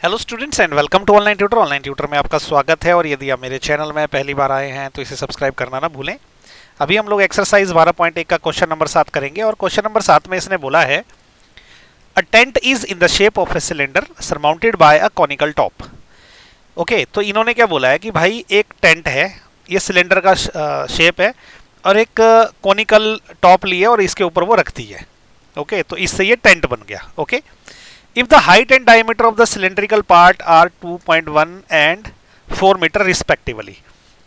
Hello students and welcome to online tutor. Online tutor में आपका स्वागत है और यदि आप मेरे चैनल में पहली बार आए हैं तो इसे सब्सक्राइब करना ना भूलें। अभी हम लोग एक्सरसाइज 12.1 का क्वेश्चन नंबर 7 करेंगे और क्वेश्चन नंबर 7 में इसने बोला है a tent is in the shape of a cylinder surmounted by a conical top. Okay, तो इन्होंने क्या बोला है कि भाई एक टेंट है, ये सिलेंडर का शेप है और एक कॉनिकल टॉप ली है और इसके ऊपर वो रखती है। ओके, तो इससे ये टेंट बन गया। Okay, if the height and diameter of the cylindrical part are 2.1 and 4 metre respectively,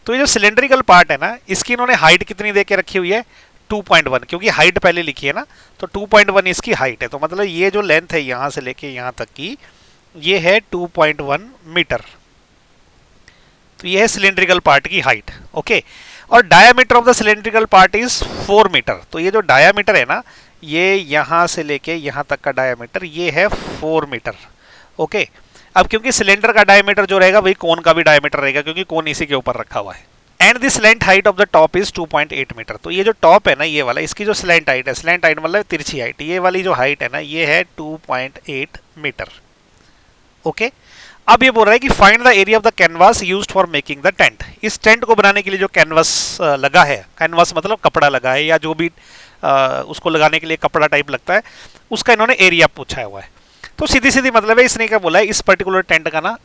तो ये जो सिलेंड्रिकल पार्ट है ना, इसकी इन्होंने हाइट कितनी दे के रखी हुई है 2.1, क्योंकि हाइट पहले लिखी है ना, तो 2.1 इसकी हाइट है। तो मतलब ये जो लेंथ है यहां से लेके यहां तक की, ये है 2.1 मीटर। तो ये है सिलेंड्रिकल पार्ट की हाइट। ओके, और diameter of the cylindrical part is 4 metre. तो ये जो डायामीटर है ना, ये यहां से लेके यहां तक का डायामीटर ये है 4 मीटर। ओके, अब क्योंकि सिलेंडर का डायामीटर जो रहेगा वही कोन का भी डायामीटर रहेगा, क्योंकि कोन इसी के ऊपर रखा हुआ है। And the slant height of the top is 2.8 metre. तो ये जो टॉप है ना, ये वाला, इसकी जो स्लैंट हाइट है, स्लैंट हाइट मतलब तिरछी हाइट, ये वाली जो हाइट है ना, ये है 2.8 मीटर। ओके, अब ये बोल रहा है कि find the area of the canvas used for making the tent. इस टेंट को बनाने के लिए जो कैनवास लगा है, कैनवास मतलब कपड़ा लगा है या जो भी उसको लगाने के लिए कपड़ा टाइप लगता है, उसका इन्होंने एरिया पूछा हुआ है। तो सीधी सीधी मतलब है, इसने क्या बोला है, इस पर्टिकुलर टेंट का ना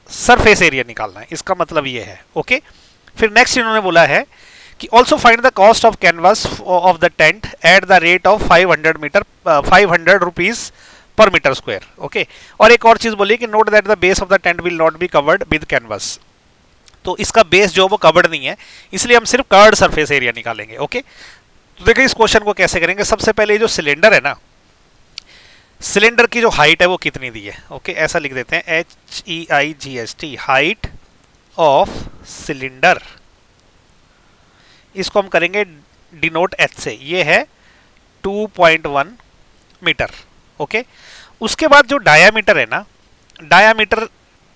सरफेस एरिया निकालना है, इसका मतलब ये है। ओके, फिर नेक्स्ट इन्होंने बोला है कि also find the cost of canvas of the tent at the rate of 500 rupees per metre square. Okay, और एक और चीज बोली कि note that the base of the tent will not be covered with canvas. तो इसका base जो वो कवर्ड नहीं है, इसलिए हम सिर्फ कवर्ड सरफेस एरिया निकालेंगे। ओके, तो देखिए इस क्वेश्चन को कैसे करेंगे। सबसे पहले जो सिलेंडर है ना, सिलेंडर की जो हाइट है वो कितनी दी है। ओके, ऐसा लिख देते हैं HEIGHT, हाइट ऑफ सिलेंडर। इसको हम करेंगे डिनोट H से, ये है 2.1 मीटर। ओके, उसके बाद जो डायामीटर है ना, डायामीटर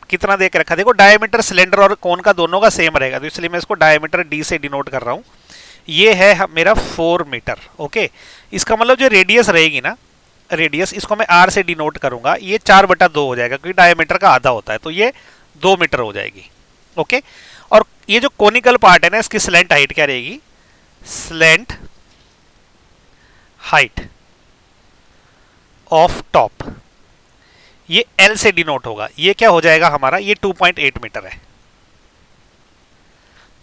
कितना दे के रखा, देखो डायामीटर सिलेंडर और कोन का दोनों का सेम रहेगा, तो इसलिए मैं इसको डायामीटर D से डिनोट कर रहा हूं। ये है मेरा 4 मीटर। ओके, इसका मतलब जो रेडियस रहेगी ना, रेडियस, इसको मैं R से डिनोट करूंगा, ये 4/2 हो जाएगा, क्योंकि डायमीटर का आधा होता है, तो ये 2 मीटर हो जाएगी। ओके, और ये जो कोनिकल पार्ट है ना, इसकी स्लैंट हाइट क्या रहेगी, स्लैंट हाइट ऑफ टॉप, ये L से डिनोट होगा। ये क्या हो जाएगा हमारा, ये 2.8 मीटर है।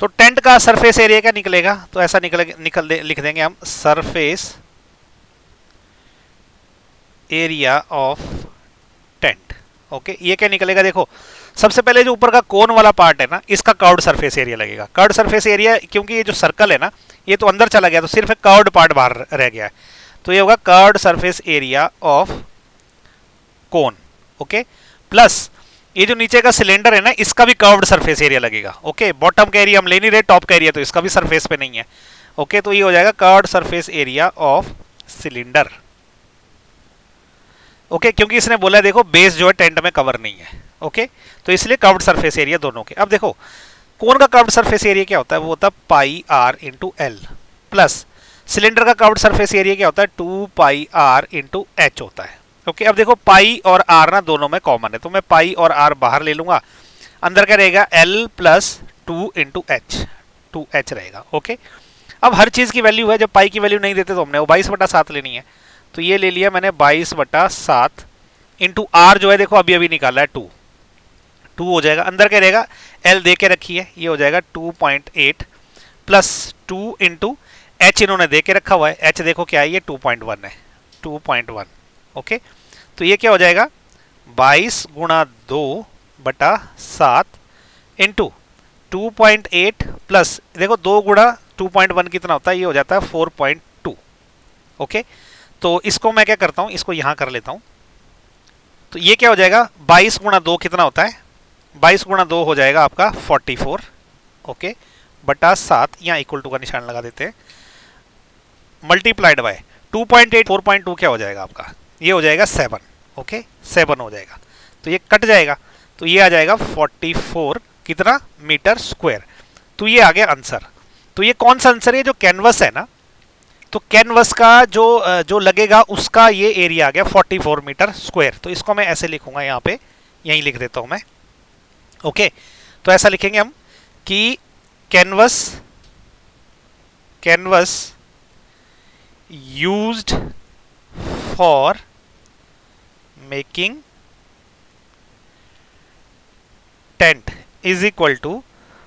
तो टेंट का सरफेस एरिया क्या निकलेगा, तो ऐसा लिख देंगे हम, surface area of tent. Okay, ये क्या निकलेगा, देखो सबसे पहले जो ऊपर का कोन वाला पार्ट है ना, इसका कर्व्ड सरफेस एरिया लगेगा। कर्व्ड सरफेस एरिया, क्योंकि ये जो सर्कल है ना, ये तो अंदर चला गया, तो सिर्फ एक कर्व्ड पार्ट बाहर रह गया है, तो ये होगा curved surface area of cone. Okay, plus ये जो नीचे का सिलेंडर है ना, इसका भी कर्व्ड सरफेस एरिया लगेगा। ओके, बॉटम का एरिया हम ले नहीं रहे, टॉप का एरिया तो इसका भी सरफेस पे नहीं है। ओके, तो ये हो जाएगा curved surface area of cylinder. Okay, क्योंकि इसने बोला है देखो बेस जो है टेंट में कवर नहीं है। ओके, तो इसलिए कर्व्ड सरफेस एरिया दोनों के। अब देखो कोन का कर्व्ड सरफेस एरिया क्या होता है, वो होता है pi r into l, plus cylinder का कर्व्ड सरफेस एरिया क्या होता है, 2 पाई आर इंटू एच होता है। ओके, अब देखो पाई और आर ना दोनों में कॉमन है, तो मैं पाई और आर बाहर ले लूंगा, अंदर क्या रहेगा, L plus 2 into H, 2h रहेगा। ओके, अब हर चीज की वैल्यू है, जब पाई की वैल्यू नहीं देते तो हमने वो 22/7 लेनी है, तो ये ले लिया मैंने 22/7 इंटू आर जो है देखो अभी अभी निकाला है 2 हो जाएगा, अंदर क्या रहेगा, एल दे के रखी है, ये हो जाएगा 2.8 प्लस 2 इंटू एच इन्होंने दे के रखा हुआ है, एच देखो क्या है, ये 2.1 है, 2.1। ओके, तो ये क्या हो जाएगा 22 × 2/7 इंटू 2.8 प्लस देखो 2 × 2.1 कितना होता है, ये हो जाता है 4.2। ओके, तो इसको मैं क्या करता हूं, इसको यहां कर लेता हूं, तो ये क्या हो जाएगा 22 × 2 कितना होता है, 22 × 2 हो जाएगा आपका 44। ओके, बटा 7, यहां इक्वल टू का निशान लगा देते हैं, मल्टीप्लाइड बाय 2.8, 4.2 क्या हो जाएगा आपका, ये हो जाएगा 7। ओके, 7 हो जाएगा, तो ये कट जाएगा, तो ये आ जाएगा 44 कितना मीटर स्क्वायर। तो ये आ गया आंसर। तो ये कौन सा आंसर है, जो कैनवस है ना, तो कैनवस का जो लगेगा उसका ये एरिया आ गया 44 मीटर स्क्वायर। तो इसको मैं ऐसे लिखूंगा यहाँ पे, यहीं लिख देता हूं मैं। ओके, तो ऐसा लिखेंगे हम कि canvas used for making tent is equal to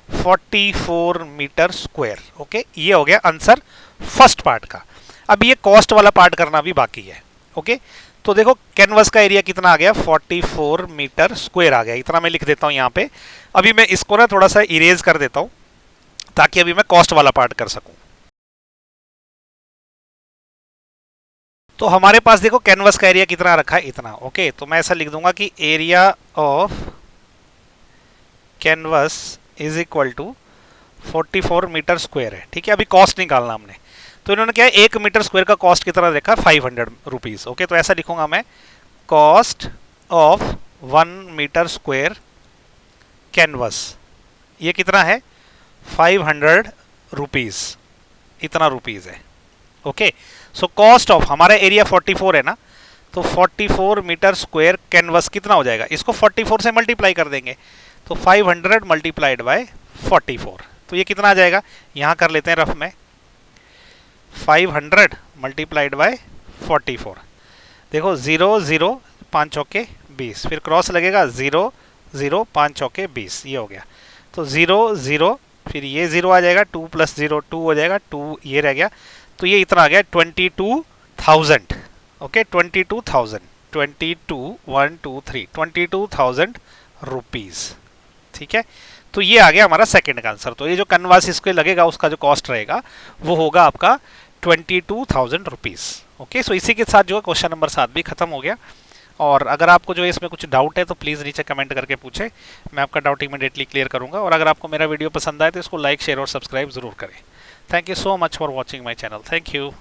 44 metre square. Okay, ये हो गया आंसर फर्स्ट पार्ट का। अब ये कॉस्ट वाला पार्ट करना भी बाकी है। ओके, तो देखो कैनवस का एरिया कितना आ गया, 44 मीटर स्क्वायर आ गया। इतना मैं लिख देता हूं यहां पे। अभी मैं इसको ना थोड़ा सा इरेज कर देता हूं ताकि अभी मैं कॉस्ट वाला पार्ट कर सकूं। तो हमारे पास देखो कैनवस का एरिया कितना रखा है, इतना। ओके, तो मैं ऐसा लिख दूंगा कि area of canvas is equal to 44 metre square है। ठीक है, अभी कॉस्ट निकालना हमने, तो इन्होंने क्या है, 1 मीटर स्क्वायर का कॉस्ट कितना देखा, 500 रुपीज। ओके, तो ऐसा लिखूंगा मैं, cost of 1 metre square canvas, ये कितना है, 500 रुपीज, इतना रुपीज है। ओके, सो कॉस्ट ऑफ, हमारा एरिया 44 है ना, तो 44 मीटर स्क्वायर कैनवस कितना हो जाएगा, इसको 44 से मल्टीप्लाई कर देंगे, तो 500 मल्टीप्लाइड बाय 44, तो ये कितना आ जाएगा, यहां कर लेते हैं रफ में, 500 मल्टीप्लाइड बाय 44। देखो 0 0 5 चौके 20, फिर क्रॉस लगेगा 0 0 5 चौके 20, ये हो गया। तो 0 0 फिर ये 0 आ जाएगा, 2 + 0 2 हो जाएगा, 2 ये रह गया, तो ये इतना आ गया 22,000। Okay, 22,000, 22 1 2 3 22,000 rupees. ठीक है, तो ये आ गया हमारा सेकंड का आंसर। तो ये जो कैनवास इसके लगेगा उसका जो कॉस्ट रहेगा वो होगा आपका 22,000 रुपीज। ओके, सो इसी के साथ जो है क्वेश्चन नंबर 7 भी खत्म हो गया। और अगर आपको जो है इसमें कुछ डाउट है तो प्लीज़ नीचे कमेंट करके पूछे, मैं आपका डाउट इमीडिएटली क्लियर करूंगा। और अगर आपको मेरा वीडियो पसंद आए तो इसको लाइक शेयर और सब्सक्राइब जरूर करें। Thank you so much for watching my channel. Thank you.